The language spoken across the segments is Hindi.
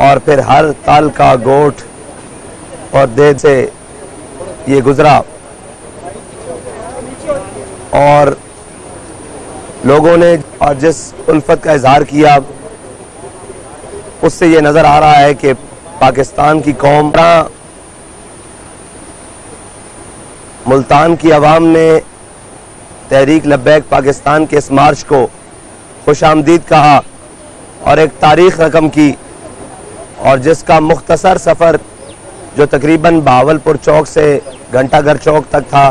और फिर हर ताल का गोठ और देर से ये गुजरा और लोगों ने और जिस उल्फत का इजहार किया उससे ये नज़र आ रहा है कि पाकिस्तान की कौम, मुल्तान की आवाम ने तहरीक लब्बैक पाकिस्तान के इस मार्च को खुशामदीद कहा और एक तारीख रकम की, और जिसका मुख्तसर सफ़र जो तकरीबन बहावलपुर चौक से घंटाघर चौक तक था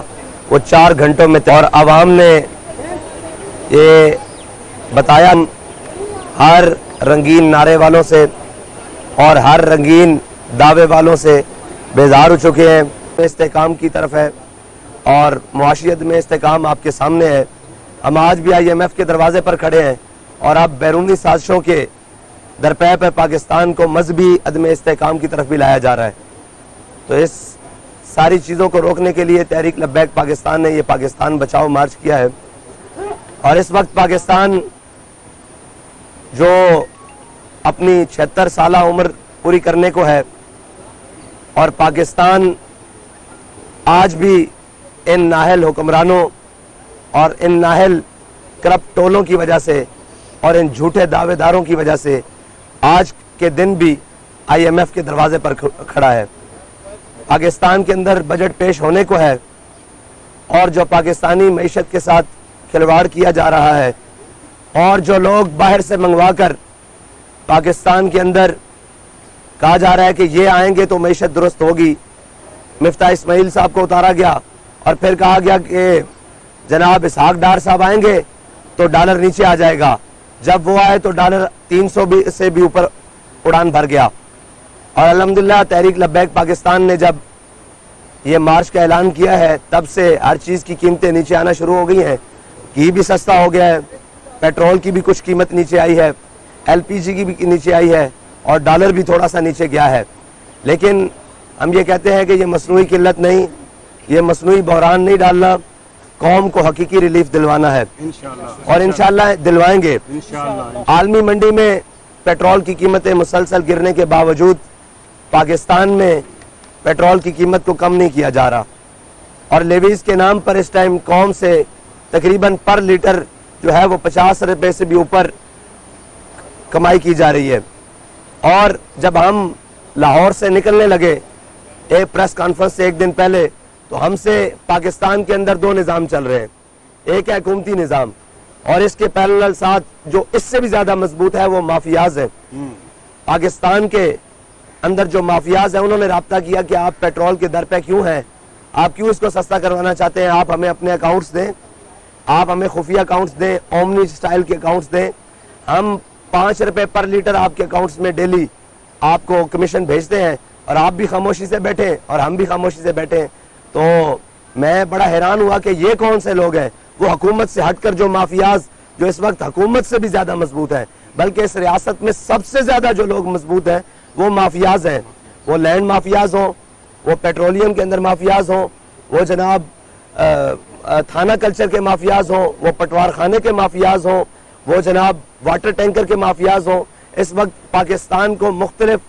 वो 4 घंटों में, और आवाम ने ये बताया हर रंगीन नारे वालों से और हर रंगीन दावे वालों से बेजार हो चुके हैं। इस्तेकाम की तरफ है और मुआशियत में इस्तेकाम आपके सामने है। हम आज भी IMF के दरवाजे पर खड़े हैं और अब बैरूनी साजिशों के दरपे पर पाकिस्तान को मजहबी अदम इस्तेकाम की तरफ भी लाया जा रहा है। तो इस सारी चीज़ों को रोकने के लिए तहरीक लब्बैक पाकिस्तान ने ये पाकिस्तान बचाओ मार्च किया है। और इस वक्त पाकिस्तान जो अपनी 76 साल उम्र पूरी करने को है और पाकिस्तान आज भी इन नाहल हुक्मरानों और इन नाहल करप्ट टोलों की वजह से और इन झूठे दावेदारों की वजह से आज के दिन भी IMF के दरवाजे पर खड़ा है। पाकिस्तान के अंदर बजट पेश होने को है और जो पाकिस्तानी मईशत के साथ खिलवाड़ किया जा रहा है और जो लोग बाहर से मंगवा कर पाकिस्तान के अंदर कहा जा रहा है कि ये आएंगे तो मईशत दुरुस्त होगी। मिफ्ता इस्माइल साहब को उतारा गया और फिर कहा गया कि जनाब इसहाक डार साहब आएंगे तो डॉलर नीचे आ जाएगा। जब वो आए तो डॉलर 300 से भी ऊपर उड़ान भर गया। और अल्हम्दुलिल्लाह तहरीक लब्बैक पाकिस्तान ने जब ये मार्च का ऐलान किया है तब से हर चीज़ की कीमतें नीचे आना शुरू हो गई हैं। घी भी सस्ता हो गया है, पेट्रोल की भी कुछ कीमत नीचे आई है, LPG की भी नीचे आई है और डॉलर भी थोड़ा सा नीचे गया है। लेकिन हम ये कहते हैं कि ये मसनूई किल्लत नहीं, ये मसनूई बहरान नहीं डालना, कौम को हकीकी रिलीफ दिलवाना है और इंशाल्लाह दिलवाएंगे। आलमी मंडी में पेट्रोल की कीमतें मुसलसल गिरने के बावजूद पाकिस्तान में पेट्रोल की कीमत को कम नहीं किया जा रहा और लेवीज के नाम पर इस टाइम कौम से तकरीबन पर लीटर जो है वो 50 रुपए से भी ऊपर कमाई की जा रही है। और जब हम लाहौर से निकलने लगे एक प्रेस कॉन्फ्रेंस से एक दिन पहले, तो हमसे पाकिस्तान के अंदर 2 निज़ाम चल रहे हैं। एक है हुकूमती निज़ाम और इसके पैरेलल साथ जो इससे भी ज्यादा मजबूत है वो माफियाज है। पाकिस्तान के अंदर जो माफियाज है उन्होंने राब्ता किया कि आप पेट्रोल के दर पे क्यों हैं, आप क्यों इसको सस्ता करवाना चाहते हैं, आप हमें अपने अकाउंट्स दें, आप हमें खुफिया अकाउंट्स दें, ओमनी स्टाइल के अकाउंट्स दें, हम 5 रुपए पर लीटर आपके अकाउंट्स में डेली आपको कमीशन भेजते हैं और आप भी खामोशी से बैठे और हम भी खामोशी से बैठे। तो मैं बड़ा हैरान हुआ कि ये कौन से लोग हैं, वो हुकूमत से हटकर जो माफियाज जो इस वक्त हुकूमत से भी ज्यादा मजबूत है, बल्कि इस रियासत में सबसे ज्यादा जो लोग मजबूत हैं वो माफियाज हैं। वो लैंड माफियाज हों, वो पेट्रोलियम के अंदर माफियाज हों, वो जनाब थाना कल्चर के माफियाज हों, वो पटवार खाने के माफियाज हों, वो जनाब वाटर टैंकर के माफियाज हों। इस वक्त पाकिस्तान को मुख्तलिफ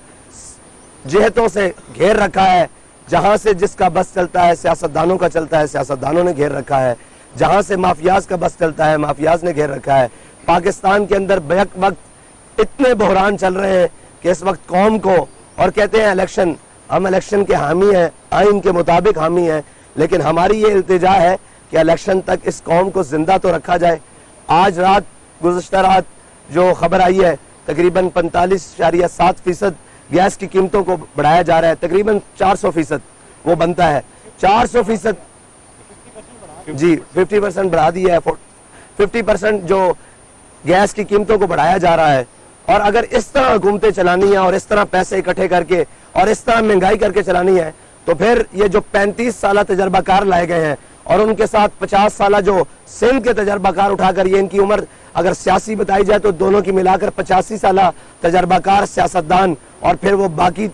जिहतों से घेर रखा है। जहां से जिसका बस चलता है सियासतदानों का चलता है, सियासतदानों ने घेर रखा है। जहां से माफियाज का बस चलता है माफियाज ने घेर रखा है। पाकिस्तान के अंदर बैक वक्त इतने बहरान चल रहे हैं कि इस वक्त कौम को, और कहते हैं इलेक्शन, हम इलेक्शन के हामी हैं, आइन के मुताबिक हामी हैं, लेकिन हमारी ये इल्तिजा है कि इलेक्शन तक इस कौम को जिंदा तो रखा जाए। आज रात गुज़श्ता रात जो खबर आई है तकरीबन 45.7% गैस की कीमतों को बढ़ाया जा रहा है, तकरीबन 400% वो बनता है। 400% जी 50% बढ़ा दिया है। 50% जो गैस की कीमतों को बढ़ाया जा रहा है। और अगर इस तरह हुकूमतें चलानी है और इस तरह पैसे इकट्ठे करके और इस तरह महंगाई करके चलानी है, तो फिर ये जो 35 साल तजर्बाकार लाए गए हैं और उनके साथ 50 साल जो सिंध के तजर्बाकार उठाकर, ये इनकी उम्र अगर सियासी बताई जाए तो दोनों की मिलाकर 85 साल तजर्बाकार सियासतदान, और फिर वो बाकी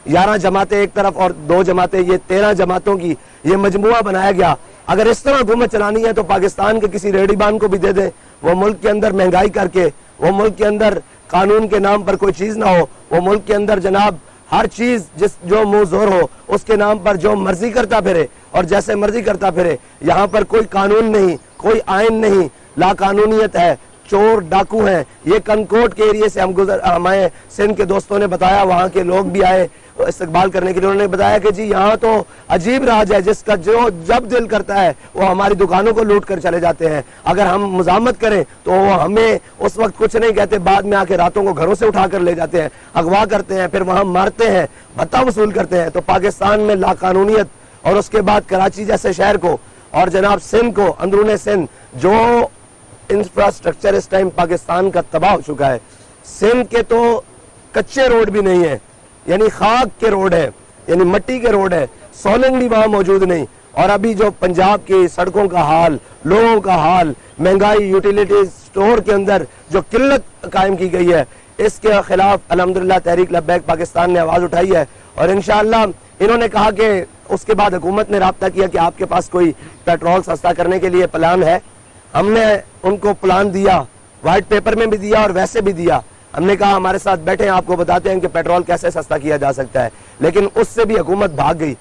11 जमातें एक तरफ और 2 जमातें, ये 13 जमातों की ये मजमुआ बनाया गया। अगर इस तरह हुकूमत चलानी है तो पाकिस्तान के किसी रेडीबान को भी दे दें, वो मुल्क के अंदर महंगाई करके, वो मुल्क के अंदर कानून के नाम पर कोई चीज ना हो। वो मुल्क के अंदर जनाब हर चीज जो मुंह जोर हो उसके नाम पर जो मर्जी करता फिरे और जैसे मर्जी करता फिरे। यहाँ पर कोई कानून नहीं, कोई आइन नहीं, लाकानूनियत है, चोर डाकू हैं। ये कनकोट के एरिया से हमारे सिंध के दोस्तों ने बताया, वहाँ के लोग भी आए इस्तकबाल करने के लिए। उन्होंने बताया कि जी यहाँ तो अजीब राज है, जिसका जो जब दिल करता है वो हमारी दुकानों को लूट कर चले जाते हैं। अगर हम मुजामत करें तो वो हमें उस वक्त कुछ नहीं कहते, बाद में आके रातों को घरों से उठा कर ले जाते हैं, अगवा करते हैं, फिर वहां मारते हैं, भत्ता वसूल करते हैं। तो पाकिस्तान में लाकानूनियत और उसके बाद कराची जैसे शहर को और जनाब सिंध को, अंदरूनी सिंध जो इंफ्रास्ट्रक्चर इस टाइम पाकिस्तान का तबाह हो चुका है। सिंध के तो कच्चे रोड भी नहीं है, यानी खाक के रोड है, यानी मिट्टी के रोड है, सोलंग भी वहां मौजूद नहीं। और अभी जो पंजाब की सड़कों का हाल, लोगों का हाल, महंगाई, यूटिलिटी स्टोर के अंदर जो किल्लत कायम की गई है, इसके खिलाफ अल्हम्दुलिल्लाह तहरीक लब्बैक पाकिस्तान ने आवाज उठाई है। और इंशाअल्लाह इन्होंने कहा कि उसके बाद हुकूमत ने राब्ता किया कि आपके पास कोई पेट्रोल सस्ता करने के लिए प्लान है। हमने उनको प्लान दिया, व्हाइट पेपर में भी दिया और वैसे भी दिया। हमने कहा हमारे साथ बैठे, आपको बताते हैं कि पेट्रोल कैसे सस्ता किया जा सकता है। लेकिन उससे भी हुकूमत भाग गई।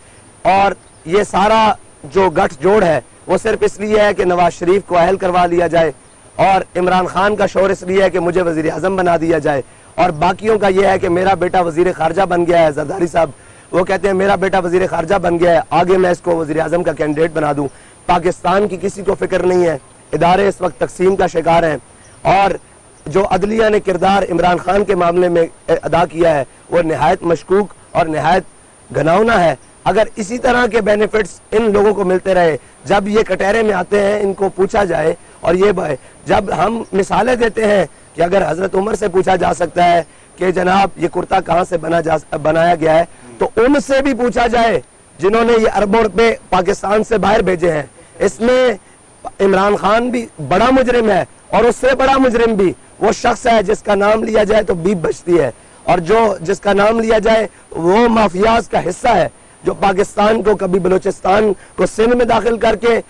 और ये सारा जो गठजोड़ है वो सिर्फ इसलिए है कि नवाज शरीफ को अहल करवा लिया जाए और इमरान खान का शोर इसलिए है कि मुझे वजीर आजम बना दिया जाए। और बाकियों का यह है कि मेरा बेटा वजीर खारजा बन गया है। जरदारी साहब वो कहते हैं मेरा बेटा वजीर खारजा बन गया है, आगे मैं इसको वजीर आजम का कैंडिडेट बना दूं। पाकिस्तान की किसी को फिक्र नहीं है। इदारे इस वक्त तकसीम का शिकार हैं और जो अदलिया ने किरदार इमरान खान के मामले में अदा किया है वो निहायत मशकूक और निहायत घनावना है। अगर इसी तरह के बेनिफिट्स इन लोगों को मिलते रहे, जब ये कटहरे में आते हैं इनको पूछा जाए, और ये जब हम मिसालें देते हैं कि अगर हजरत उमर से पूछा जा सकता है कि जनाब ये कुर्ता कहाँ से बनाया गया है, तो उनसे भी पूछा जाए जिन्होंने ये अरबों रुपए पाकिस्तान से बाहर भेजे हैं। इसमें इमरान खान भी बड़ा मुजरिम है और उससे बड़ा मुजरिम भी वो शख्स है जिसका नाम लिया जाए तो बीप बचती है, और जो जिसका नाम लिया जाए वो माफियाज का हिस्सा है, जो पाकिस्तान को कभी बलूचिस्तान को सिंध में दाखिल करके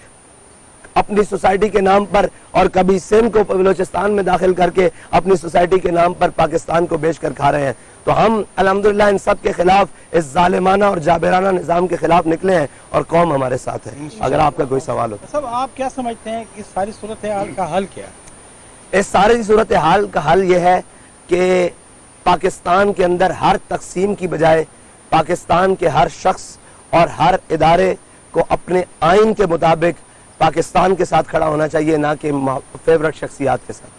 अपनी सोसाइटी के नाम पर और कभी सिंध को बलूचिस्तान में दाखिल करके अपनी सोसाइटी के नाम पर पाकिस्तान को बेच कर खा रहे हैं। तो हम अल्हम्दुलिल्लाह इन सब के खिलाफ, इस जालिमाना और जाबिराना निजाम के खिलाफ निकले हैं और कौम हमारे साथ है। अगर आपका कोई सवाल हो सब आप क्या समझते हैं कि सारी सूरत हाल का हल क्या है? इस सारी सूरत हाल का हल यह है कि पाकिस्तान के अंदर हर तकसीम की बजाय पाकिस्तान के हर शख्स और हर इदारे को अपने आइन के मुताबिक पाकिस्तान के साथ खड़ा होना चाहिए, ना कि फेवरेट शख्सियात के साथ।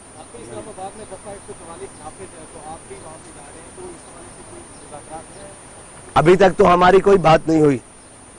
अभी तक तो हमारी कोई बात नहीं हुई,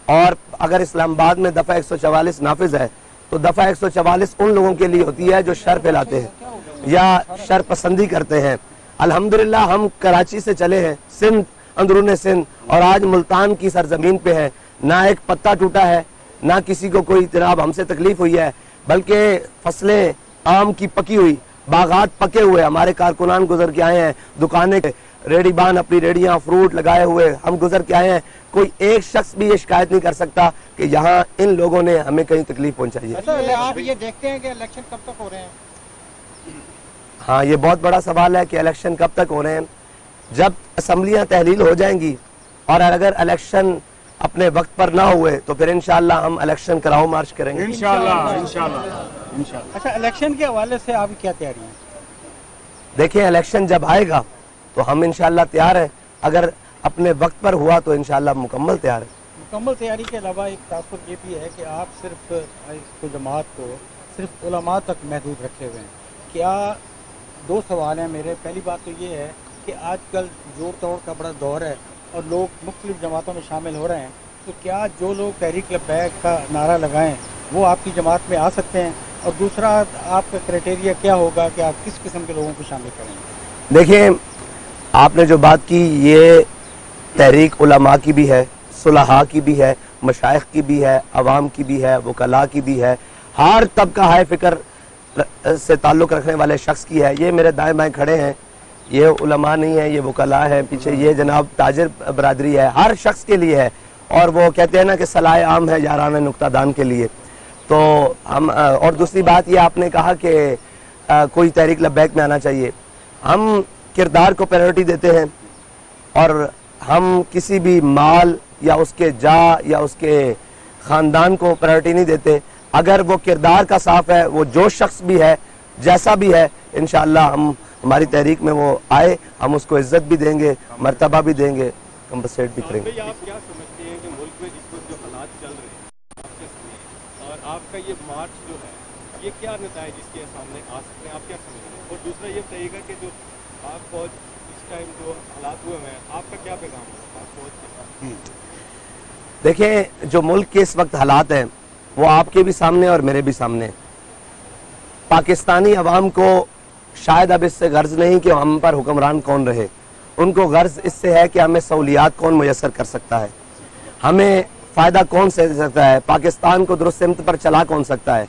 और अगर इस्लामाबाद में दफा 144 नाफिज है तो दफा 144 उन लोगों के लिए होती है जो शर फैलाते हैं या शर पसंदी करते हैं। अल्हम्दुलिल्लाह हम कराची से चले हैं सिंध, अंदरूनी सिंध, और आज मुल्तान की सरजमीन पे है। ना एक पत्ता टूटा है, ना किसी को कोई जनाब हमसे तकलीफ हुई है, बल्कि फसलें आम की पकी हुई, बागात पके हुए, हमारे कारकुनान गुजर के आए हैं, दुकानें रेडीबान अपनी रेडियां फ्रूट लगाए हुए हम गुजर के आए हैं। कोई एक शख्स भी ये शिकायत नहीं कर सकता कि यहाँ इन लोगों ने हमें कहीं तकलीफ पहुंचाई है। आप ये देखते हैं कि इलेक्शन कब तक हो रहे हैं? हाँ, ये बहुत बड़ा सवाल है कि इलेक्शन कब तक हो रहे हैं। जब असम्बलियां तहलील हो जाएंगी और अगर इलेक्शन अपने वक्त पर ना हुए तो फिर इंशाअल्लाह हम इलेक्शन कराओ मार्च करेंगे इंशाअल्लाह। अच्छा, इलेक्शन के हवाले से आपकी क्या तैयारी है? देखिए, इलेक्शन जब आएगा तो हम इंशाअल्लाह तैयार हैं। अगर अपने वक्त पर हुआ तो इंशाअल्लाह मुकम्मल तैयार है। मुकम्मल तैयारी के अलावा एक तासुर ये भी है कि आप सिर्फ इसको जमात को सिर्फ उलमा तक महदूद रखे हुए हैं। क्या दो सवाल हैं मेरे। पहली बात तो ये है कि आजकल जोड़ तोड़ का बड़ा दौर है और लोग मुख्तलिफ जमातों में शामिल हो रहे हैं, तो क्या जो लोग तहरीक लब्बैक का नारा लगाएं वो आपकी जमात में आ सकते हैं? और दूसरा, आपका क्राइटेरिया क्या होगा कि आप किस किस्म के लोगों को शामिल करेंगे? देखिए, आपने जो बात की ये तहरीक उलमा की भी है, सुलहा की भी है, मशाइख की भी है, अवाम की भी है, वकला की भी है, हर तबका हाय फिक्र से ताल्लुक़ रखने वाले शख्स की है। ये मेरे दाएं बाएं खड़े हैं, ये उलमा नहीं है, ये वकला है, पीछे ये जनाब ताजिर बरादरी है, हर शख्स के लिए है। और वो कहते हैं ना कि सलाह आम है याराना नुक्तादान के लिए। तो हम और दूसरी बात ये आपने कहा कि कोई तहरीक लब्बैक में आना चाहिए। हम किरदार को प्रायोरिटी देते हैं और हम किसी भी माल या उसके जा या उसके ख़ानदान को प्रायोरिटी नहीं देते। अगर वो किरदार का साफ है, वो जो शख्स भी है, जैसा भी है, इंशाअल्लाह हम हमारी तहरीक में वो आए, हम उसको इज्जत भी देंगे, मर्तबा भी देंगे, कंपनसेट भी करेंगे। आप क्या समझते हैं कि मुल्क में जिस वक्त जो हालात चल रहे हैं आपके समय और आपका ये मार्च जो है, ये क्या नताइज इसके सामने आ सकते हैं, आप क्या समझते हैं? और दूसरा ये बताइएगा कि जो आप फौज इस टाइम जो हालात हुए हैं, आपका क्या पैगाम है आप फौज के साथ? देखिए, जो मुल्क के इस वक्त हालात हैं वो आपके भी सामने और मेरे भी सामने। पाकिस्तानी अवाम को शायद अब इससे गर्ज नहीं कि हम पर हुक्मरान कौन रहे, उनको गर्ज इससे है कि हमें सहूलियात कौन मुयसर कर सकता है, हमें फ़ायदा कौन से दे सकता है, पाकिस्तान को दुरुस्त सिमत पर चला कौन सकता है।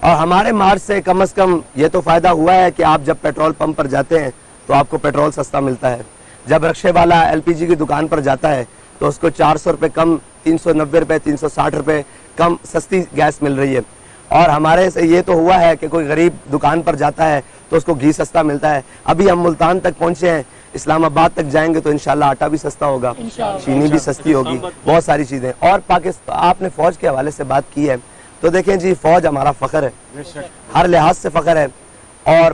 और हमारे मार्च से कम अज़ कम ये तो फ़ायदा हुआ है कि आप जब पेट्रोल पंप पर जाते हैं तो आपको पेट्रोल सस्ता मिलता है, जब रक्शे वाला LPG की दुकान पर जाता है तो उसको 400 रुपये कम, 390 रुपये, 360 रुपये कम सस्ती गैस मिल रही है। और हमारे से ये तो हुआ है कि कोई गरीब दुकान पर जाता है तो उसको घी सस्ता मिलता है। अभी हम मुल्तान तक पहुंचे हैं, इस्लामाबाद तक जाएंगे तो इंशाल्लाह आटा भी सस्ता होगा, चीनी भी सस्ती होगी, बहुत सारी चीज़ें। और पाकिस्तान, आपने फ़ौज के हवाले से बात की है तो देखें जी, फ़ौज हमारा फ़ख्र है, हर लिहाज से फ़ख्र है। और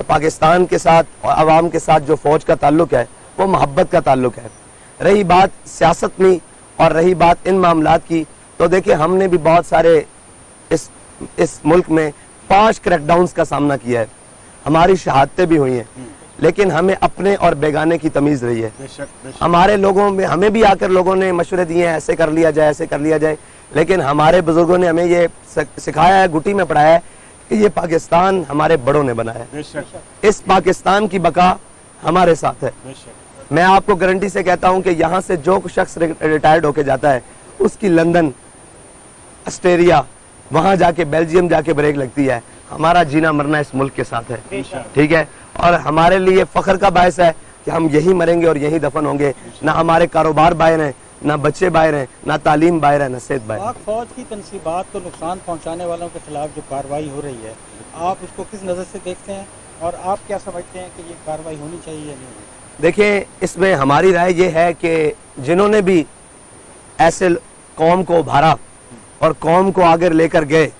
पाकिस्तान के साथ और अवाम के साथ जो फ़ौज का ताल्लुक है वो मोहब्बत का ताल्लुक है। रही बात सियासत में और रही बात इन मामलात की, तो देखिए हमने भी बहुत सारे इस मुल्क में 5 क्रैकडाउन्स का सामना किया है, हमारी शहादतें भी हुई हैं, लेकिन हमें अपने और बेगाने की तमीज़ रही है। हमारे लोगों में, हमें भी आकर लोगों ने मशवरे दिए हैं, ऐसे कर लिया जाए, ऐसे कर लिया जाए, लेकिन हमारे बुजुर्गों ने हमें ये सिखाया है, गुटी में पढ़ाया है कि ये पाकिस्तान हमारे बड़ों ने बनाया है, इस पाकिस्तान की बका हमारे साथ है। मैं आपको गारंटी से कहता हूं कि यहाँ से जो शख्स रिटायर्ड होके जाता है उसकी लंदन, ऑस्ट्रेलिया, वहां जाके बेल्जियम जाके ब्रेक लगती है। हमारा जीना मरना इस मुल्क के साथ है, ठीक है। और हमारे लिए फख्र का बायस है कि हम यही मरेंगे और यही दफन होंगे। ना हमारे कारोबार बाहर हैं, ना बच्चे बाहर हैं, ना तालीम बाहर है, ना सेहत बाहर। पाक फौज की तनसीबात को नुकसान पहुंचाने वालों के खिलाफ जो कार्रवाई हो रही है, आप उसको किस नज़र से देखते हैं और आप क्या समझते हैं कि ये कार्रवाई होनी चाहिए या नहीं? देखिए, इसमें हमारी राय ये है कि जिन्होंने भी ऐसे कौम को उभारा और कौम को आगे लेकर गए,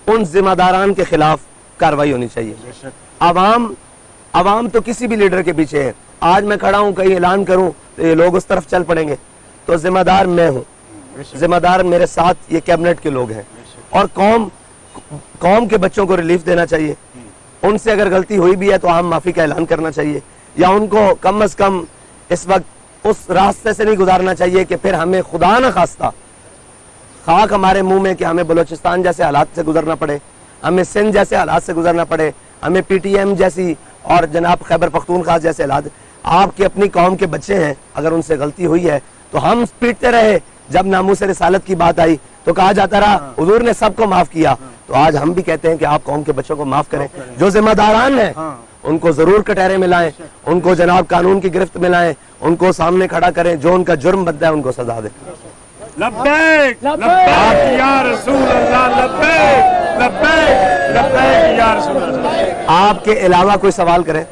उन जिम्मेदारान के खिलाफ कार्रवाई होनी चाहिए। अवाम तो किसी भी लीडर के पीछे है। आज मैं खड़ा हूँ, कहीं ऐलान करूँ तो ये लोग उस तरफ चल पड़ेंगे, तो जिम्मेदार मैं हूँ, जिम्मेदार मेरे साथ ये कैबिनेट के लोग हैं। और कौम के बच्चों को रिलीफ देना चाहिए, उनसे अगर गलती हुई भी है तो आम माफी का ऐलान करना चाहिए, या उनको कम अज कम इस वक्त उस रास्ते से नहीं गुजारना चाहिए कि फिर हमें खुदा न खास्ता खाक हमारे मुंह में कि हमें बलोचिस्तान जैसे हालात से गुजरना पड़े, हमें सिंध जैसे हालात से गुजरना पड़े, हमें PTM जैसी और जनाब खैबर पख्तूनख्वा जैसे हालात। आपकी अपनी कौम के बच्चे हैं, अगर उनसे गलती हुई है तो हम पीटते रहे। जब नामूस रिसालत की बात आई तो कहा जाता रहा हुजूर ने सबको माफ किया, तो आज हम भी कहते हैं कि आप कौम के बच्चों को माफ करें। जो जिम्मेदारान हैं उनको जरूर कटहरे में लाएं, उनको जनाब कानून की गिरफ्त में लाएं, उनको सामने खड़ा करें, जो उनका जुर्म बनता है उनको सजा दें। लब्बैक लब्बैक या रसूल अल्लाह, लब्बैक लब्बैक लब्बैक या रसूल अल्लाह। आपके अलावा कोई सवाल करें?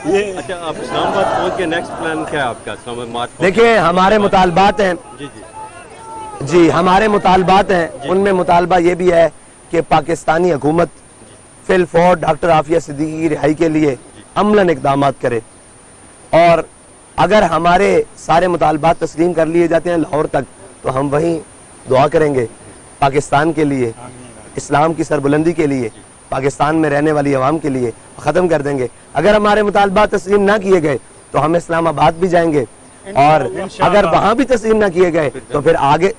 ये अच्छा, आप इस्लामाबाद पहुंच के नेक्स्ट प्लान क्या है आपका? इस्लामाबाद मार्च? देखिए, हमारे मुतालबात हैं जी, हमारे मुतालबात हैं। उनमें मुतालबा ये भी है कि पाकिस्तानी हुकूमत फिल फौर डॉक्टर आफिया सिद्दीकी की रिहाई के लिए अमलन इक़दामात करे, और अगर हमारे सारे मुतालबात तस्लीम कर लिए जाते हैं लाहौर तक, तो हम वहीं दुआ करेंगे पाकिस्तान के लिए, इस्लाम की सरबुलंदी के लिए, पाकिस्तान में रहने वाली अवाम के लिए, ख़त्म कर देंगे। अगर हमारे मुतालबात तस्लीम ना किए गए तो हम इस्लामाबाद भी जाएंगे, और अगर वहां भी तस्लीम ना किए गए तो फिर आगे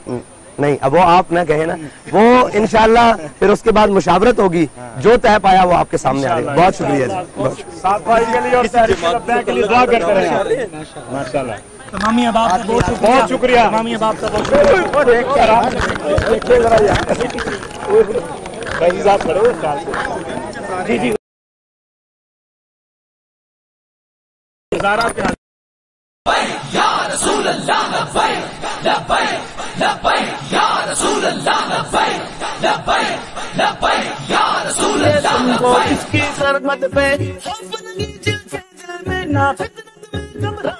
नहीं, अब वो आप ना कहे ना, वो इंशाल्लाह फिर उसके बाद मुशावरत होगी, जो तय पाया वो आपके सामने आएगा। बहुत शुक्रिया जी। माशाल्लाह, तमामी अहबाब का बहुत शुक्रिया। तमामी अहबाब का बहुत शुक्रिया। जी जी, या रसूल अल्लाह लब्बैक लब्बैक लब्बैक या रसूल अल्लाह लब्बैक लब्बैक लब्बैक या रसूल अल्लाह। इसकी सरमत पे खौफ नहीं जिल के दिल में ना फितरत में घबराहट